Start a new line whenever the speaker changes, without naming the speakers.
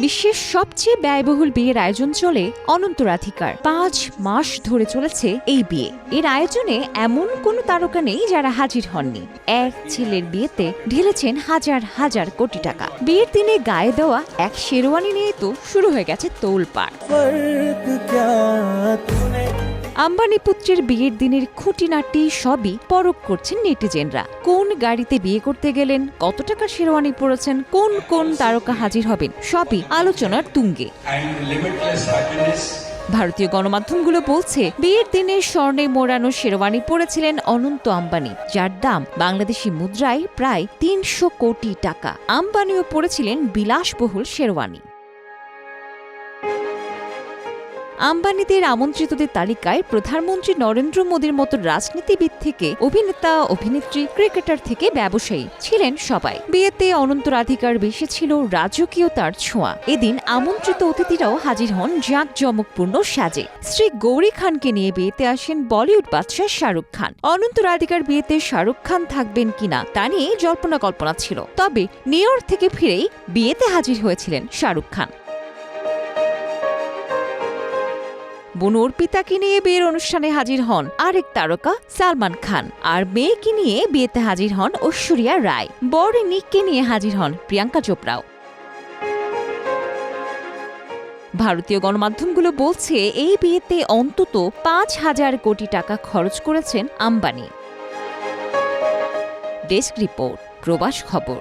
বিশ্বের সবচেয়ে ব্যয়বহুল বিয়ের আয়োজন চলে অনন্তরাধিকার। 5 মাস ধরে চলেছে এই বিয়ে। এর আয়োজনে এমন কোনো তারকা নেই যারা হাজির হননি। এক ছেলের বিয়েতে ঢেলেছেন হাজার হাজার কোটি টাকা। বিয়ের দিনে গায়ে দেওয়া এক শেরওয়ানি নিয়ে তো শুরু হয়ে গেছে তোলপাড়। আম্বানি পুত্রের বিয়ের দিনের খুঁটিনাটি সবই পরখ করছেন নেটিজেনরা। কোন গাড়িতে বিয়ে করতে গেলেন, কত টাকা শেরওয়ানি পরেছেন, কোন কোন তারকা হাজির হবেন, সবই আলোচনার তুঙ্গে। ভারতীয় গণমাধ্যমগুলো বলছে, বিয়ের দিনে স্বর্ণে মোড়ানো শেরওয়ানি পরেছিলেন অনন্ত আম্বানি, যার দাম বাংলাদেশি মুদ্রায় প্রায় 300 কোটি টাকা। আম্বানিও পরেছিলেন বিলাসবহুল শেরওয়ানি। আম্বানিদের আমন্ত্রিতদের তালিকায় প্রধানমন্ত্রী নরেন্দ্র মোদীর মতো রাজনীতিবিদ থেকে অভিনেতা, অভিনেত্রী, ক্রিকেটার থেকে ব্যবসায়ী ছিলেন সবাই। বিয়েতে অনন্তরাধিকার বেশি ছিল রাজকীয়তার ছোঁয়া। এদিন আমন্ত্রিত অতিথিরাও হাজির হন জাঁকজমকপূর্ণ সাজে। স্ত্রী গৌরী খানকে নিয়ে বিয়েতে আসেন বলিউড বাদশাহ শাহরুখ খান। অনন্তরাধিকার বিয়েতে শাহরুখ খান থাকবেন কিনা তা নিয়ে জল্পনা কল্পনা ছিল, তবে নিউ ইয়র্ক থেকে ফিরেই বিয়েতে হাজির হয়েছিলেন শাহরুখ খান। বোন অর্পিতাকে নিয়ে বিয়ের অনুষ্ঠানে হাজির হন আরেক তারকা সালমান খান, আর মেয়েকে নিয়ে বিয়েতে হাজির হন ঐশ্বরিয়া রায়। বর নিককে নিয়ে হাজির হন প্রিয়াঙ্কা চোপড়াও। ভারতীয় গণমাধ্যমগুলো বলছে, এই বিয়েতে অন্তত 5,000 কোটি টাকা খরচ করেছেন আম্বানি। ডেস্ক রিপোর্ট, প্রবাস খবর।